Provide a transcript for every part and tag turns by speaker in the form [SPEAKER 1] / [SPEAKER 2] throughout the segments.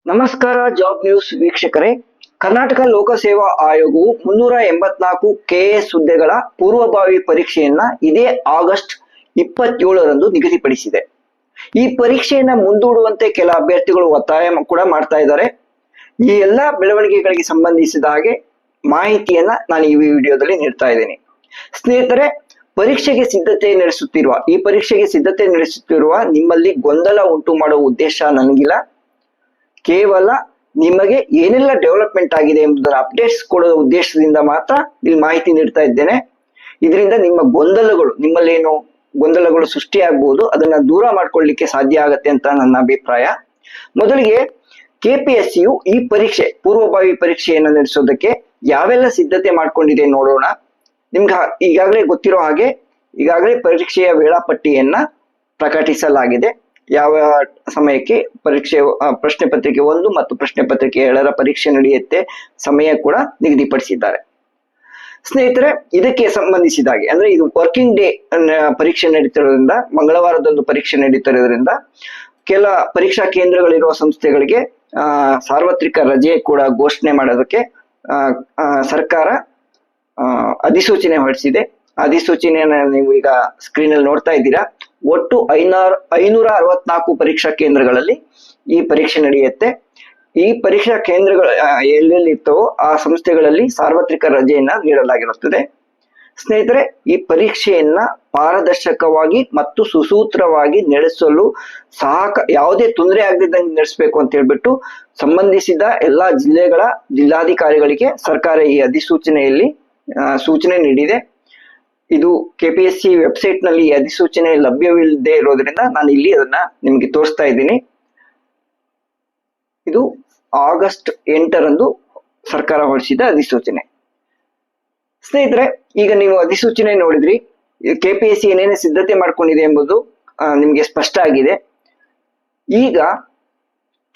[SPEAKER 1] ನಮಸ್ಕಾರ job news ವೀಕ್ಷಕರೇ. ಕರ್ನಾಟಕ ಲೋಕಸೇವಾ ಆಯೋಗವು 384 ಕೆಎಎಸ್ ಹುದ್ದೆಗಳ ಪೂರ್ವಭಾವಿ ಪರೀಕ್ಷೆಯನ್ನ ಇದೇ ಆಗಸ್ಟ್ 27ರಂದು ನಿಗದಿಪಡಿಸಿದೆ. ಈ ಪರೀಕ್ಷೆಯನ್ನ ಮುಂದೂಡುವಂತೆ ಕೆಲ ಅಭ್ಯರ್ಥಿಗಳು ಒತ್ತಾಯ ಕೂಡ ಮಾಡ್ತಾ ಇದ್ದಾರೆ. ಈ ಎಲ್ಲಾ ಬೆಳವಣಿಗೆಗಳಿಗೆ ಸಂಬಂಧಿಸಿದ ಹಾಗೆ ಮಾಹಿತಿಯನ್ನ ನಾನು ಈ ವಿಡಿಯೋದಲ್ಲಿ ನೀಡ್ತಾ ಇದ್ದೀನಿ. ಸ್ನೇಹಿತರೆ, ಪರೀಕ್ಷೆಗೆ ಸಿದ್ಧತೆ ನಡೆಸುತ್ತಿರುವ ನಿಮ್ಮಲ್ಲಿ ಗೊಂದಲ ಉಂಟು ಮಾಡುವ ಉದ್ದೇಶ ನನಗಿಲ್ಲ. ಕೇವಲ ನಿಮಗೆ ಏನೆಲ್ಲ ಡೆವಲಪ್ಮೆಂಟ್ ಆಗಿದೆ ಎಂಬುದರ ಅಪ್ಡೇಟ್ಸ್ ಕೊಡೋ ಉದ್ದೇಶದಿಂದ ಮಾತ್ರ ಇಲ್ಲಿ ಮಾಹಿತಿ ನೀಡ್ತಾ ಇದ್ದೇನೆ. ಇದರಿಂದ ನಿಮ್ಮಲ್ಲೇನು ಗೊಂದಲಗಳು ಸೃಷ್ಟಿಯಾಗಬಹುದು, ಅದನ್ನ ದೂರ ಮಾಡ್ಕೊಳ್ಳಿಕ್ಕೆ ಸಾಧ್ಯ ಆಗತ್ತೆ ಅಂತ ನನ್ನ ಅಭಿಪ್ರಾಯ. ಮೊದಲಿಗೆ ಕೆಪಿಎಸ್ಸಿಯು ಈ ಪೂರ್ವಭಾವಿ ಪರೀಕ್ಷೆಯನ್ನು ನಡೆಸೋದಕ್ಕೆ ಯಾವೆಲ್ಲ ಸಿದ್ಧತೆ ಮಾಡ್ಕೊಂಡಿದೆ ನೋಡೋಣ. ನಿಮ್ಗೆ ಈಗಾಗಲೇ ಗೊತ್ತಿರೋ ಹಾಗೆ ಈಗಾಗಲೇ ಪರೀಕ್ಷೆಯ ವೇಳಾಪಟ್ಟಿಯನ್ನ ಪ್ರಕಟಿಸಲಾಗಿದೆ. ಯಾವ ಸಮಯಕ್ಕೆ ಪ್ರಶ್ನೆ ಪತ್ರಿಕೆ 1 ಮತ್ತು ಪ್ರಶ್ನೆ ಪತ್ರಿಕೆ 2ರ ಪರೀಕ್ಷೆ ನಡೆಯುತ್ತೆ ಸಮಯ ಕೂಡ ನಿಗದಿಪಡಿಸಿದ್ದಾರೆ. ಸ್ನೇಹಿತರೆ, ಇದಕ್ಕೆ ಸಂಬಂಧಿಸಿದ ಹಾಗೆ ಅಂದ್ರೆ ಇದು ವರ್ಕಿಂಗ್ ಡೇ ಪರೀಕ್ಷೆ ನಡೀತಿರೋದ್ರಿಂದ, ಮಂಗಳವಾರದಂದು ಪರೀಕ್ಷೆ ನಡೀತಿರೋದ್ರಿಂದ ಕೆಲ ಪರೀಕ್ಷಾ ಕೇಂದ್ರಗಳಿರುವ ಸಂಸ್ಥೆಗಳಿಗೆ ಸಾರ್ವತ್ರಿಕ ರಜೆ ಕೂಡ ಘೋಷಣೆ ಮಾಡೋದಕ್ಕೆ ಸರ್ಕಾರ ಅಧಿಸೂಚನೆ ಹೊರಡಿಸಿದೆ. ಅಧಿಸೂಚನೆಯನ್ನ ನೀವು ಈಗ ಸ್ಕ್ರೀನ್ ಅಲ್ಲಿ ನೋಡ್ತಾ ಇದ್ದೀರಾ. ಒಟ್ಟು 564 ಪರೀಕ್ಷಾ ಕೇಂದ್ರಗಳಲ್ಲಿ ಈ ಪರೀಕ್ಷೆ ನಡೆಯುತ್ತೆ. ಈ ಪರೀಕ್ಷಾ ಕೇಂದ್ರಗಳು ಎಲ್ಲೆಲ್ಲಿ ಇರ್ತವೋ ಆ ಸಂಸ್ಥೆಗಳಲ್ಲಿ ಸಾರ್ವತ್ರಿಕ ರಜೆಯನ್ನ ನೀಡಲಾಗಿರುತ್ತದೆ. ಸ್ನೇಹಿತರೆ, ಈ ಪರೀಕ್ಷೆಯನ್ನ ಪಾರದರ್ಶಕವಾಗಿ ಮತ್ತು ಸುಸೂತ್ರವಾಗಿ ನಡೆಸಲು ಯಾವುದೇ ತೊಂದರೆ ಆಗದಿದ್ದಂಗೆ ನಡೆಸಬೇಕು ಅಂತ ಹೇಳ್ಬಿಟ್ಟು ಸಂಬಂಧಿಸಿದ ಎಲ್ಲಾ ಜಿಲ್ಲಾಧಿಕಾರಿಗಳಿಗೆ ಸರ್ಕಾರ ಈ ಅಧಿಸೂಚನೆಯಲ್ಲಿ ಸೂಚನೆ ನೀಡಿದೆ. ಇದು ಕೆಪಿಎಸ್ಸಿ ವೆಬ್ಸೈಟ್ ನಲ್ಲಿ ಅಧಿಸೂಚನೆ ಲಭ್ಯವಿಲ್ಲದೆ ಇರೋದ್ರಿಂದ ನಾನು ಇಲ್ಲಿ ಅದನ್ನ ನಿಮ್ಗೆ ತೋರಿಸ್ತಾ ಇದ್ದೀನಿ. ಇದು ಆಗಸ್ಟ್ 8ರಂದು ಸರ್ಕಾರ ಹೊರಡಿಸಿದ ಅಧಿಸೂಚನೆ. ಸ್ನೇಹಿತರೆ, ಈಗ ನೀವು ಅಧಿಸೂಚನೆ ನೋಡಿದ್ರಿ. ಕೆಪಿಎಸ್ಸಿ ಏನೇನೇ ಸಿದ್ಧತೆ ಮಾಡ್ಕೊಂಡಿದೆ ಎಂಬುದು ನಿಮ್ಗೆ ಸ್ಪಷ್ಟ ಆಗಿದೆ. ಈಗ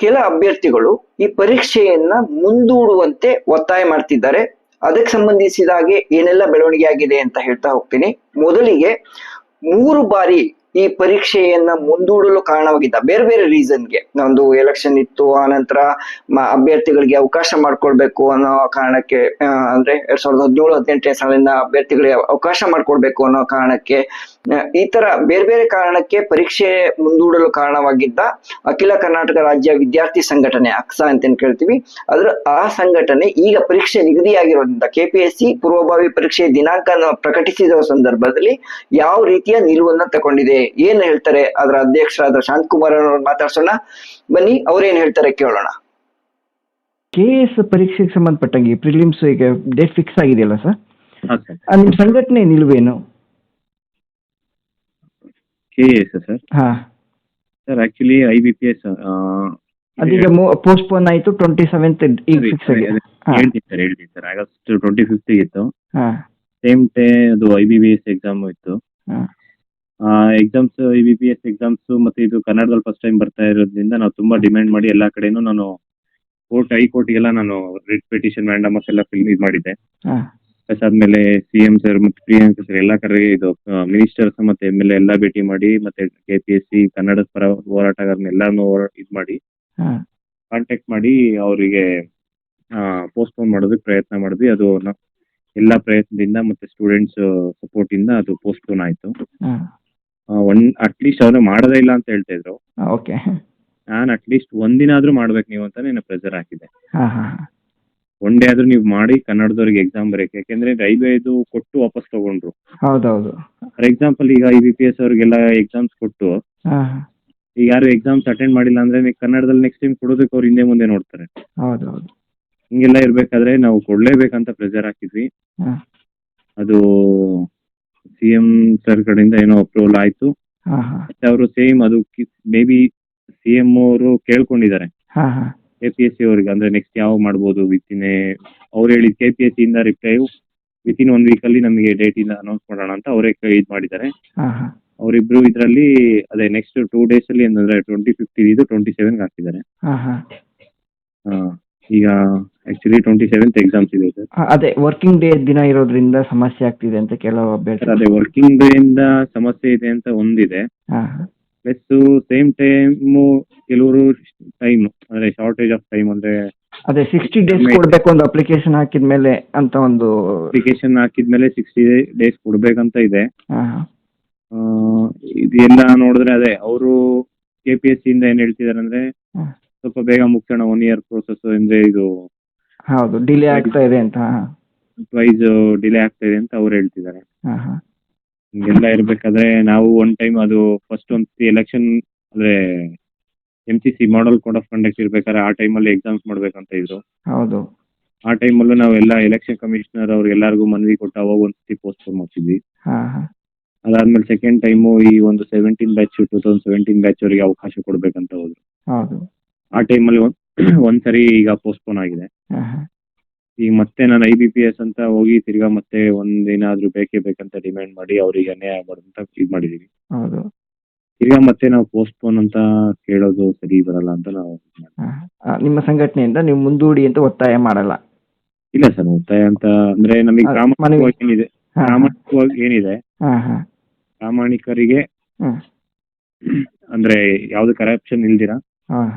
[SPEAKER 1] ಕೆಲ ಅಭ್ಯರ್ಥಿಗಳು ಈ ಪರೀಕ್ಷೆಯನ್ನ ಮುಂದೂಡುವಂತೆ ಒತ್ತಾಯ ಮಾಡ್ತಿದ್ದಾರೆ. ಅದಕ್ಕೆ ಸಂಬಂಧಿಸಿದ ಹಾಗೆ ಏನೆಲ್ಲ ಬೆಳವಣಿಗೆ ಆಗಿದೆ ಅಂತ ಹೇಳ್ತಾ ಹೋಗ್ತೀನಿ. ಮೊದಲಿಗೆ 3 ಬಾರಿ ಈ ಪರೀಕ್ಷೆಯನ್ನ ಮುಂದೂಡಲು ಕಾರಣವಾಗಿದ್ದ ಬೇರೆ ಬೇರೆ ರೀಸನ್ಗೆ, ಒಂದು ಎಲೆಕ್ಷನ್ ಇತ್ತು, ಆನಂತರ ಅಭ್ಯರ್ಥಿಗಳಿಗೆ ಅವಕಾಶ ಮಾಡ್ಕೊಳ್ಬೇಕು ಅನ್ನೋ ಕಾರಣಕ್ಕೆ, ಅಂದ್ರೆ 2017-18ನೇ ಸಾಲಿನ ಅಭ್ಯರ್ಥಿಗಳಿಗೆ ಅವಕಾಶ ಮಾಡ್ಕೊಡ್ಬೇಕು ಅನ್ನೋ ಕಾರಣಕ್ಕೆ, ಈ ತರ ಬೇರೆ ಬೇರೆ ಕಾರಣಕ್ಕೆ ಪರೀಕ್ಷೆ ಮುಂದೂಡಲು ಕಾರಣವಾಗಿದ್ದ ಅಖಿಲ ಕರ್ನಾಟಕ ರಾಜ್ಯ ವಿದ್ಯಾರ್ಥಿ ಸಂಘಟನೆ ಅಕ್ಸಾ ಅಂತ ಕೇಳ್ತೀವಿ, ಆ ಸಂಘಟನೆ ಈಗ ಪರೀಕ್ಷೆ ನಿಗದಿಯಾಗಿರೋದ್ರಿಂದ ಕೆಪಿಎಸ್ಸಿ ಪೂರ್ವಭಾವಿ ಪರೀಕ್ಷೆ ದಿನಾಂಕ ಪ್ರಕಟಿಸಿದ ಸಂದರ್ಭದಲ್ಲಿ ಯಾವ ರೀತಿಯ ನಿಲುವನ್ನ ತಗೊಂಡಿದೆ, ಏನ್ ಹೇಳ್ತಾರೆ ಅದರ ಅಧ್ಯಕ್ಷರಾದ ಶಾಂತಕುಮಾರ್ ಅವರು ಮಾತಾಡ್ಸೋಣ. ಬನ್ನಿ, ಅವ್ರೇನ್ ಹೇಳ್ತಾರೆ ಕೇಳೋಣ.
[SPEAKER 2] ಕೆಎಎಸ್ ಪರೀಕ್ಷೆಗೆ ಸಂಬಂಧಪಟ್ಟಂಗೆ ಪ್ರಿಲಿಮ್ಸ್ ಈಗ ಡೇಟ್ ಫಿಕ್ಸ್ ಆಗಿದೆಯಲ್ಲ ಸರ್, ನಿಮ್ ಸಂಘಟನೆ ನಿಲುವೇನು?
[SPEAKER 3] KAS sir?
[SPEAKER 2] ಹಾ
[SPEAKER 3] ಸರ್, ಆಕ್ಚುಲಿ IBPS
[SPEAKER 2] ಅದೀಗ ಪೋಸ್ಟ್ಪೋನ್ ಆಯ್ತು, 27th ಈಗ ಫಿಕ್ಸ್ ಆಗಿದೆ.
[SPEAKER 3] ಹೇಳ್ತೀನಿ ಸರ್. ಆಗಸ್ಟ್ 25th ಇತ್ತು.
[SPEAKER 2] ಹಾ,
[SPEAKER 3] ಸೇಮ್ ಡೇ ಅದು IBPS ಎಕ್ಸಾಮ್ ಇತ್ತು. ಎಕ್ಸಾಮ್ಸ್ IBPS ಎಕ್ಸಾಮ್ಸ್ ಮತ್ತೆ ಇದು ಕನ್ನಡದಲ್ಲಿ ಫಸ್ಟ್ ಟೈಮ್ ಬರ್ತಾ ಇರೋದ್ರಿಂದ ನಾವು ತುಂಬಾ ಡಿಮ್ಯಾಂಡ್ ಮಾಡಿ ಎಲ್ಲಾ ಕಡೆನೂ ನಾನು ಹೈಕೋರ್ಟ್ಗೆಲ್ಲ ನಾನು ರಿಟ್ ಪಿಟಿಷನ್ ಮ್ಯಾಂಡಮಸ್ ಎಲ್ಲ ಇದು ಮಾಡಿದ್ದೆ. ಪ್ಲಸ್ ಆದ್ಮೇಲೆ CM ಸರ್ ಮತ್ತೆ ಪ್ರಿಯಾಂಕ ಸರ್ ಎಲ್ಲಾ ಕಡೆ ಇದು ಮಿನಿಸ್ಟರ್ಸ್ ಮತ್ತೆ MLA ಎಲ್ಲಾ ಭೇಟಿ ಮಾಡಿ, ಮತ್ತೆ KPSC ಕನ್ನಡ ಪರ ಹೋರಾಟಗಾರನ ಎಲ್ಲಾನು ಇದು ಮಾಡಿ ಕಾಂಟ್ಯಾಕ್ಟ್ ಮಾಡಿ ಅವರಿಗೆ ಪೋಸ್ಟ್ಪೋನ್ ಮಾಡೋದಕ್ಕೆ ಪ್ರಯತ್ನ ಮಾಡಿದ್ವಿ. ಅದು ಎಲ್ಲಾ ಪ್ರಯತ್ನದಿಂದ ಮತ್ತೆ ಸ್ಟೂಡೆಂಟ್ಸ್ ಸಪೋರ್ಟ್ ಇಂದ ಅದು ಪೋಸ್ಟ್ಪೋನ್ ಆಯ್ತು. ಅಟ್ಲೀಸ್ಟ್ ಅವ್ರು ಮಾಡೋದೇ ಇಲ್ಲ ಅಂತ ಹೇಳ್ತಾ ಇದ್ರು. ನಾನು ಅಟ್ಲೀಸ್ಟ್ ಒಂದಿನ ಆದ್ರೂ ಮಾಡ್ಬೇಕು ನೀವು ಅಂತ ನಾನು ಪ್ರೆಷರ್ ಹಾಕಿದ್ದೆ. ಒನ್ ಡೇ ಆದ್ರೂ ನೀವು ಮಾಡಿ ಕನ್ನಡದವ್ರಿಗೆ ಎಕ್ಸಾಮ್ ಬರೆಯಕ್ಕೆ, ಯಾಕೆಂದ್ರೆ ರೈಲ್ವೆ ಇದು ಕೊಟ್ಟು ವಾಪಸ್ ತಗೊಂಡ್ರು.
[SPEAKER 2] ಹೌದೌದು.
[SPEAKER 3] ಫಾರ್ ಎಕ್ಸಾಂಪಲ್ ಈಗ IBPS ಅವ್ರಿಗೆಲ್ಲ ಎಕ್ಸಾಮ್ಸ್ ಕೊಟ್ಟು ಈಗ ಯಾರು ಎಕ್ಸಾಮ್ಸ್ ಅಟೆಂಡ್ ಮಾಡಿಲ್ಲ ಅಂದ್ರೆ ಕನ್ನಡದಲ್ಲಿ ನೆಕ್ಸ್ಟ್ ಟೈಮ್ ಕೊಡೋದಕ್ಕೆ ಅವ್ರು ಹಿಂದೆ ಮುಂದೆ ನೋಡ್ತಾರೆ.
[SPEAKER 2] ಹೌದೌದು.
[SPEAKER 3] ಹಿಂಗೆಲ್ಲ ಇರ್ಬೇಕಾದ್ರೆ ನಾವು ಕೊಡ್ಲೇಬೇಕಂತ ಪ್ರೆಷರ್ ಹಾಕಿದ್ವಿ. ಅದು CM ಸರ್ ಕಡೆಯಿಂದ ಏನೋ ಅಪ್ರೂವಲ್ ಆಯ್ತು. ಅವರು ಸೇಮ್ ಅದು ಮೇ ಬಿ CM ಅವರು ಕೇಳ್ಕೊಂಡಿದ್ದಾರೆ KPSC ಅವ್ರಿಗೆ, ಅಂದ್ರೆ ನೆಕ್ಸ್ಟ್ ಯಾವಾಗ ಮಾಡ್ಬೋದು ಅವ್ರು ಹೇಳಿದ್ KPSC ಇಂದ ರಿಪ್ಲೈ ವಿತಿನ್ 1 week ಅಲ್ಲಿ ನಮಗೆ ಡೇಟ್ ಇಂದ ಅನೌನ್ಸ್ ಮಾಡೋಣ ಅಂತ ಅವರೇ ಇದು ಮಾಡಿದ್ದಾರೆ. ಅವರಿಬ್ರು ಇದರಲ್ಲಿ ಅದೇ ನೆಕ್ಸ್ಟ್ 2 days ಅಲ್ಲಿ ಏನಂದ್ರೆ 25th ಇದು 27th ಹಾಕಿದ್ದಾರೆ. ಈಗ ಆಕ್ಚುಲಿ 27th ಎಕ್ಸಾಮ್ಸ್ ಇದೆ ಸರ್.
[SPEAKER 2] ಅದೇ ವರ್ಕಿಂಗ್ ಡೇ ದಿನ ಇರೋದ್ರಿಂದ ಸಮಸ್ಯೆ ಆಗ್ತಿದೆ ಅಂತ ಕೆಲವು ಅಭ್ಯರ್ಥಿ.
[SPEAKER 3] ಅದೇ ವರ್ಕಿಂಗ್ ಡೇ ಇಂದ ಸಮಸ್ಯೆ ಇದೆ ಅಂತ ಒಂದಿದೆ. ಪ್ಲಸ್ ಸೇಮ್ ಟೈಮ್ ಕೆಲವರು ಟೈಮ್ ಅಂದ್ರೆ ಶಾರ್ಟೇಜ್ ಆಫ್ ಟೈಮ್ ಅಂದ್ರೆ
[SPEAKER 2] ಅದೇ 60 days ಕೊಡ್ಬೇಕು ಒಂದು ಅಪ್ಲಿಕೇಶನ್ ಹಾಕಿದ್ಮೇಲೆ ಅಂತ ಒಂದು
[SPEAKER 3] ಅಪ್ಲಿಕೇಶನ್ ಹಾಕಿದ್ಮೇಲೆ 60 days ಕೊಡ್ಬೇಕಂತ ಇದೆ.
[SPEAKER 2] ಹಾ
[SPEAKER 3] ಇದೆಲ್ಲ ನೋಡಿದ್ರೆ ಅದೇ ಅವರು KPSC ಇಂದ ಏನ್ ಹೇಳ್ತಿದಾರೆ ಅಂದ್ರೆ ಸ್ವಲ್ಪ ಬೇಗ ಮುಗ್ಸೋಣ 1 year ಪ್ರೋಸೆಸ್ ಅಂದ್ರೆ ಇದು
[SPEAKER 2] ಹೌದು ಡಿಲೇ ಆಗ್ತಾ ಇದೆ ಅಂತ.
[SPEAKER 3] ಪ್ರೈಸ್ ಡಿಲೇ ಆಗ್ತಾ ಇದೆ ಅಂತ ಅವ್ರು ಹೇಳ್ತಿದ್ದಾರೆ.
[SPEAKER 2] ಹಾ
[SPEAKER 3] ಹಿಂಗೆಲ್ಲ ಇರ್ಬೇಕಾದ್ರೆ ನಾವು ಒನ್ ಟೈಮ್ ಅದು ಫಸ್ಟ್ ಒಂದು ಎಲೆಕ್ಷನ್ ಅಂದ್ರೆ MCC model code of conduct ಇರ್ಬೇಕಾದ್ರೆ ಆ ಟೈಮಲ್ಲಿ ಎಕ್ಸಾಮ್ಸ್ ಮಾಡ್ಬೇಕಂತ ಇದ್ರು.
[SPEAKER 2] ಹೌದು
[SPEAKER 3] ಆ ಟೈಮಲ್ಲೂ ನಾವೆಲ್ಲ ಎಲೆಕ್ಷನ್ ಕಮಿಷನರ್ ಅವ್ರಿಗೆಲ್ಲರಿಗೂ ಮನವಿ ಕೊಟ್ಟು ಅವಾಗ ಒಂದ್ಸತಿ ಪೋಸ್ಟ್ಪೋನ್ ಮಾಡ್ತಿದ್ವಿ.
[SPEAKER 2] ಹಾ
[SPEAKER 3] ಅದಾದ್ಮೇಲೆ ಸೆಕೆಂಡ್ ಟೈಮು ಈ ಒಂದು 2017 ಬ್ಯಾಚ್ ಅವರಿಗೆ ಅವಕಾಶ ಕೊಡ್ಬೇಕಂತ ಹೋದ್ರು.
[SPEAKER 2] ಹೌದು
[SPEAKER 3] ಆ ಟೈಮಲ್ಲಿ ಒಂದ್ಸರಿ ಈಗ ಪೋಸ್ಟ್ಪೋನ್ ಆಗಿದೆ. ಈಗ ಮತ್ತೆ ನಾನು IBPS ಅಂತ ಹೋಗಿ ತಿರ್ಗಾ ಮತ್ತೆ ಒಂದೇನಾದ್ರೂ ಬೇಕೇ ಬೇಕಂತ ಡಿಮ್ಯಾಂಡ್ ಮಾಡಿ ಅವ್ರಿಗೆ ಅನ್ಯಾಯ ಆಗ್ಬಾರ್ದು ಅಂತ ಇದು ಮಾಡಿದೀವಿ.
[SPEAKER 2] ಹೌದು
[SPEAKER 3] ತಿರ್ಗಾ ಮತ್ತೆ ನಾವು ಪೋಸ್ಟ್ಪೋನ್ ಅಂತ ಕೇಳೋದು ಸರಿ ಬರಲ್ಲ ಅಂತ ನಾವು
[SPEAKER 2] ನಿಮ್ಮ ಸಂಘಟನೆಯಿಂದ ನೀವು ಮುಂದೂಡಿ ಅಂತ ಒತ್ತಾಯ ಮಾಡಲ್ಲ?
[SPEAKER 3] ಇಲ್ಲ ಸರ್, ಒತ್ತಾಯ ಅಂತ ಅಂದ್ರೆ ನಮಗೆ ಪ್ರಾಮಾಣಿಕವಾಗಿ ಏನಿದೆ ಪ್ರಾಮಾಣಿಕವಾಗಿ ಏನಿದೆ ಪ್ರಾಮಾಣಿಕರಿಗೆ ಅಂದ್ರೆ ಯಾವ್ದು ಕರಪ್ಷನ್ ಇಲ್ದಿರ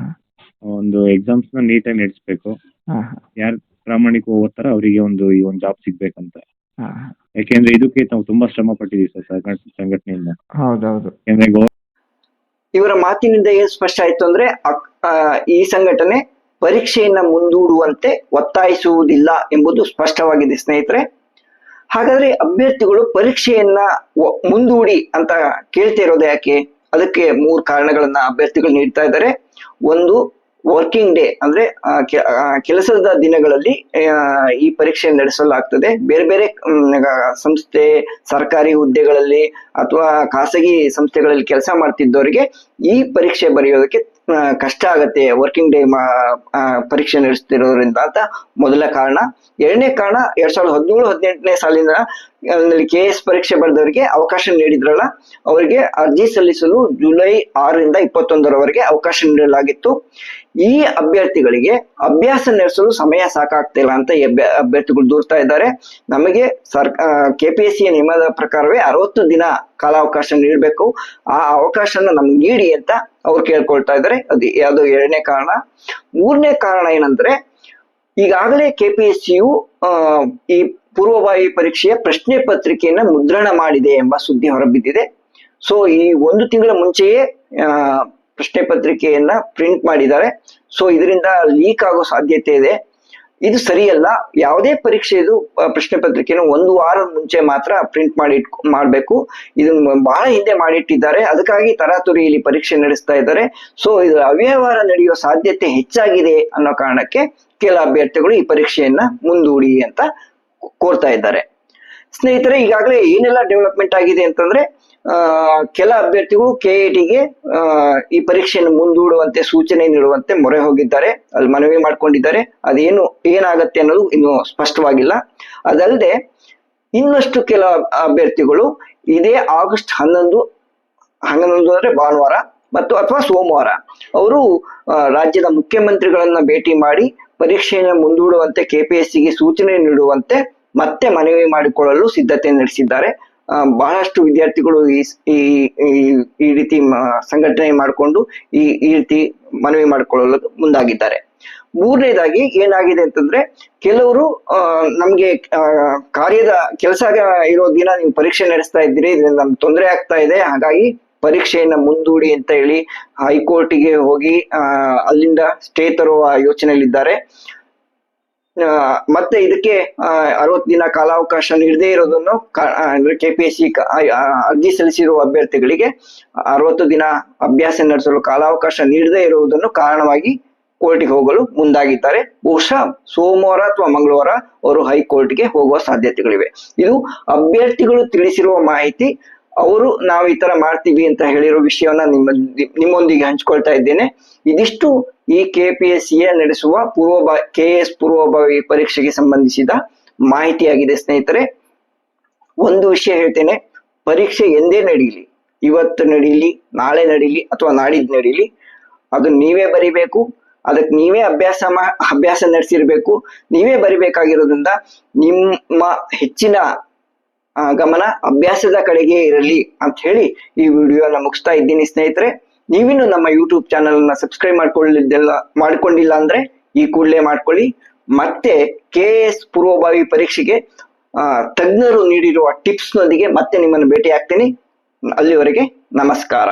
[SPEAKER 3] ಒಂದು ಎಕ್ಸಾಮ್ಸ್ ನ ನೀಟಾಗಿ ನಡೆಸ್ಬೇಕು. ಯಾರು ಪ್ರಾಮಾಣಿಕ ಓದ್ತಾರ ಅವರಿಗೆ ಈ ಒಂದು ಜಾಬ್ ಸಿಗ್ಬೇಕಂತ. ಯಾಕೆಂದ್ರೆ ಇದಕ್ಕೆ ನಾವು ತುಂಬಾ ಶ್ರಮ ಪಟ್ಟಿದೀವಿ ಸರ್ ಸಂಘಟನೆಯಿಂದ.
[SPEAKER 2] ಹೌದೌದು.
[SPEAKER 3] ಯಾಕೆಂದ್ರೆ
[SPEAKER 1] ಇವರ ಮಾತಿನಿಂದ ಏನ್ ಸ್ಪಷ್ಟ ಆಯ್ತು ಅಂದ್ರೆ ಈ ಸಂಘಟನೆ ಪರೀಕ್ಷೆಯನ್ನ ಮುಂದೂಡುವಂತೆ ಒತ್ತಾಯಿಸುವುದಿಲ್ಲ ಎಂಬುದು ಸ್ಪಷ್ಟವಾಗಿದೆ ಸ್ನೇಹಿತರೆ. ಹಾಗಾದ್ರೆ ಅಭ್ಯರ್ಥಿಗಳು ಪರೀಕ್ಷೆಯನ್ನ ಮುಂದೂಡಿ ಅಂತ ಕೇಳ್ತಿರೋದು ಯಾಕೆ? ಅದಕ್ಕೆ 3 ಕಾರಣಗಳನ್ನ ಅಭ್ಯರ್ಥಿಗಳು ನೀಡ್ತಾ ಇದ್ದಾರೆ. ಒಂದು, ವರ್ಕಿಂಗ್ ಡೇ ಅಂದ್ರೆ ಕೆಲಸದ ದಿನಗಳಲ್ಲಿ ಈ ಪರೀಕ್ಷೆ ನಡೆಸಲಾಗ್ತದೆ. ಬೇರೆ ಬೇರೆ ಸಂಸ್ಥೆ, ಸರ್ಕಾರಿ ಹುದ್ದೆಗಳಲ್ಲಿ ಅಥವಾ ಖಾಸಗಿ ಸಂಸ್ಥೆಗಳಲ್ಲಿ ಕೆಲಸ ಮಾಡ್ತಿದ್ದವರಿಗೆ ಈ ಪರೀಕ್ಷೆ ಬರೆಯೋದಕ್ಕೆ ಕಷ್ಟ ಆಗತ್ತೆ, ವರ್ಕಿಂಗ್ ಡೇ ಪರೀಕ್ಷೆ ನಡೆಸ್ತಿರೋದ್ರಿಂದ ಅಂತ ಮೊದಲ ಕಾರಣ. ಎರಡನೇ ಕಾರಣ, 2017-18ನೇ ಸಾಲಿನ KS ಪರೀಕ್ಷೆ ಬರೆದವರಿಗೆ ಅವಕಾಶ ನೀಡಿದ್ರಲ್ಲ, ಅವರಿಗೆ ಅರ್ಜಿ ಸಲ್ಲಿಸಲು ಜುಲೈ 6ರಿಂದ 21ರವರೆಗೆ ಅವಕಾಶ ನೀಡಲಾಗಿತ್ತು. ಈ ಅಭ್ಯರ್ಥಿಗಳಿಗೆ ಅಭ್ಯಾಸ ನಡೆಸಲು ಸಮಯ ಸಾಕಾಗ್ತಿಲ್ಲ ಅಂತ ಅಭ್ಯರ್ಥಿಗಳು ದೂರ್ತಾ ಇದ್ದಾರೆ. ನಮಗೆ KPSC ನಿಯಮದ ಪ್ರಕಾರವೇ 60 ದಿನ ಕಾಲಾವಕಾಶ ನೀಡಬೇಕು, ಆ ಅವಕಾಶನ ನಮ್ಗೆ ನೀಡಿ ಅಂತ ಅವ್ರು ಕೇಳ್ಕೊಳ್ತಾ ಇದ್ದಾರೆ. ಅದು ಯಾವ್ದೋ ಎರಡನೇ ಕಾರಣ. ಮೂರನೇ ಕಾರಣ ಏನಂದ್ರೆ, ಈಗಾಗಲೇ KPSCಯು ಈ ಪೂರ್ವಭಾವಿ ಪರೀಕ್ಷೆಯ ಪ್ರಶ್ನೆ ಪತ್ರಿಕೆಯನ್ನ ಮುದ್ರಣ ಮಾಡಿದೆ ಎಂಬ ಸುದ್ದಿ ಹೊರಬಿದ್ದಿದೆ. ಸೊ ಈ 1 ತಿಂಗಳ ಮುಂಚೆಯೇ ಪ್ರಶ್ನೆ ಪತ್ರಿಕೆಯನ್ನ ಪ್ರಿಂಟ್ ಮಾಡಿದ್ದಾರೆ. ಸೊ ಇದರಿಂದ ಲೀಕ್ ಆಗೋ ಸಾಧ್ಯತೆ ಇದೆ. ಇದು ಸರಿಯಲ್ಲ. ಯಾವುದೇ ಪರೀಕ್ಷೆದು ಪ್ರಶ್ನೆ ಪತ್ರಿಕೆಯನ್ನು 1 ವಾರದ ಮುಂಚೆ ಮಾತ್ರ ಪ್ರಿಂಟ್ ಮಾಡ್ಬೇಕು. ಇದನ್ನ ಬಹಳ ಹಿಂದೆ ಮಾಡಿಟ್ಟಿದ್ದಾರೆ. ಅದಕ್ಕಾಗಿ ತರಾತುರಿಯಲ್ಲಿ ಪರೀಕ್ಷೆ ನಡೆಸ್ತಾ ಇದ್ದಾರೆ. ಸೊ ಇದು ಅವ್ಯವಹಾರ ನಡೆಯುವ ಸಾಧ್ಯತೆ ಹೆಚ್ಚಾಗಿದೆ ಅನ್ನೋ ಕಾರಣಕ್ಕೆ ಕೆಲ ಅಭ್ಯರ್ಥಿಗಳು ಈ ಪರೀಕ್ಷೆಯನ್ನ ಮುಂದೂಡಿ ಅಂತ ಕೋರ್ತಾ ಇದ್ದಾರೆ. ಸ್ನೇಹಿತರೆ, ಈಗಾಗಲೇ ಏನೆಲ್ಲ ಡೆವಲಪ್ಮೆಂಟ್ ಆಗಿದೆ ಅಂತಂದ್ರೆ, ಕೆಲ ಅಭ್ಯರ್ಥಿಗಳು KATಗೆ ಈ ಪರೀಕ್ಷೆಯನ್ನು ಮುಂದೂಡುವಂತೆ ಸೂಚನೆ ನೀಡುವಂತೆ ಮೊರೆ ಹೋಗಿದ್ದಾರೆ, ಅಲ್ಲಿ ಮನವಿ ಮಾಡ್ಕೊಂಡಿದ್ದಾರೆ. ಏನಾಗತ್ತೆ ಅನ್ನೋದು ಇನ್ನು ಸ್ಪಷ್ಟವಾಗಿಲ್ಲ. ಅದಲ್ಲದೆ ಇನ್ನಷ್ಟು ಕೆಲ ಅಭ್ಯರ್ಥಿಗಳು ಇದೇ ಆಗಸ್ಟ್ 11 ಅಂದ್ರೆ ಭಾನುವಾರ ಅಥವಾ ಸೋಮವಾರ ಅವರು ರಾಜ್ಯದ ಮುಖ್ಯಮಂತ್ರಿಗಳನ್ನ ಭೇಟಿ ಮಾಡಿ ಪರೀಕ್ಷೆಯನ್ನು ಮುಂದೂಡುವಂತೆ KPSCಗೆ ಸೂಚನೆ ನೀಡುವಂತೆ ಮತ್ತೆ ಮನವಿ ಮಾಡಿಕೊಳ್ಳಲು ಸಿದ್ಧತೆ ನಡೆಸಿದ್ದಾರೆ. ಬಹಳಷ್ಟು ವಿದ್ಯಾರ್ಥಿಗಳು ಈ ರೀತಿ ಸಂಘಟನೆ ಮಾಡಿಕೊಂಡು ಈ ರೀತಿ ಮನವಿ ಮಾಡಿಕೊಳ್ಳಲು ಮುಂದಾಗಿದ್ದಾರೆ. ಮೂರನೇದಾಗಿ ಏನಾಗಿದೆ ಅಂತಂದ್ರೆ, ಕೆಲವರು ನಮ್ಗೆ ಕಾರ್ಯದ ಕೆಲಸ ಇರೋ ದಿನ ನೀವು ಪರೀಕ್ಷೆ ನಡೆಸ್ತಾ ಇದ್ದೀರಿ, ಇದರಿಂದ ನಮ್ಗೆ ತೊಂದರೆ ಆಗ್ತಾ ಇದೆ, ಹಾಗಾಗಿ ಪರೀಕ್ಷೆಯನ್ನ ಮುಂದೂಡಿ ಅಂತ ಹೇಳಿ ಹೈಕೋರ್ಟಿಗೆ ಹೋಗಿ ಅಲ್ಲಿಂದ ಸ್ಟೇ ತರುವ ಯೋಚನೆಯಲ್ಲಿದ್ದಾರೆ. ಮತ್ತೆ ಇದಕ್ಕೆ 60 ದಿನ ಕಾಲಾವಕಾಶ ನೀಡದೇ ಇರೋದನ್ನು ಅಂದ್ರೆ KPSC ಅರ್ಜಿ ಸಲ್ಲಿಸಿರುವ ಅಭ್ಯರ್ಥಿಗಳಿಗೆ 60 ದಿನ ಅಭ್ಯಾಸ ನಡೆಸಲು ಕಾಲಾವಕಾಶ ನೀಡದೇ ಇರುವುದನ್ನು ಕಾರಣವಾಗಿ ಕೋರ್ಟಿಗೆ ಹೋಗಲು ಮುಂದಾಗಿದ್ದಾರೆ. ಬಹುಶಃ ಸೋಮವಾರ ಅಥವಾ ಮಂಗಳವಾರ ಅವರು ಹೈಕೋರ್ಟ್ಗೆ ಹೋಗುವ ಸಾಧ್ಯತೆಗಳಿವೆ. ಇದು ಅಭ್ಯರ್ಥಿಗಳು ತಿಳಿಸಿರುವ ಮಾಹಿತಿ. ಅವರು ನಾವು ಈ ತರ ಮಾಡ್ತೀವಿ ಅಂತ ಹೇಳಿರೋ ವಿಷಯವನ್ನ ನಿಮ್ಮೊಂದಿಗೆ ಹಂಚ್ಕೊಳ್ತಾ ಇದ್ದೇನೆ. ಇದಿಷ್ಟು ಈ KPSCಯ ನಡೆಸುವ KS ಪೂರ್ವಭಾವಿ ಪರೀಕ್ಷೆಗೆ ಸಂಬಂಧಿಸಿದ ಮಾಹಿತಿಯಾಗಿದೆ ಸ್ನೇಹಿತರೆ. ಒಂದು ವಿಷಯ ಹೇಳ್ತೇನೆ, ಪರೀಕ್ಷೆ ಎಂದೇ ನಡೀಲಿ, ಇವತ್ತು ನಡೀಲಿ, ನಾಳೆ ನಡೀಲಿ ಅಥವಾ ನಾಡಿದ್ದು ನಡೀಲಿ, ಅದು ನೀವೇ ಬರಿಬೇಕು. ಅದಕ್ಕೆ ನೀವೇ ಅಭ್ಯಾಸ ನಡೆಸಿರ್ಬೇಕು, ನೀವೇ ಬರಿಬೇಕಾಗಿರೋದ್ರಿಂದ ನಿಮ್ಮ ಹೆಚ್ಚಿನ ಗಮನ ಅಭ್ಯಾಸದ ಕಡೆಗೆ ಇರಲಿ ಅಂತ ಹೇಳಿ ಈ ವಿಡಿಯೋನ ಮುಗಿಸ್ತಾ ಇದ್ದೀನಿ ಸ್ನೇಹಿತರೆ. ನೀವಿನ್ನು ನಮ್ಮ ಯೂಟ್ಯೂಬ್ ಚಾನಲ್ ಅನ್ನ ಸಬ್ಸ್ಕ್ರೈಬ್ ಮಾಡ್ಕೊಂಡಿಲ್ಲ ಅಂದ್ರೆ ಈ ಕೂಡಲೇ ಮಾಡ್ಕೊಳ್ಳಿ. ಮತ್ತೆ KS ಪೂರ್ವಭಾವಿ ಪರೀಕ್ಷೆಗೆ ತಜ್ಞರು ನೀಡಿರುವ ಟಿಪ್ಸ್ ನೊಂದಿಗೆ ಮತ್ತೆ ನಿಮ್ಮನ್ನು ಭೇಟಿ ಆಗ್ತೀನಿ. ಅಲ್ಲಿವರೆಗೆ ನಮಸ್ಕಾರ.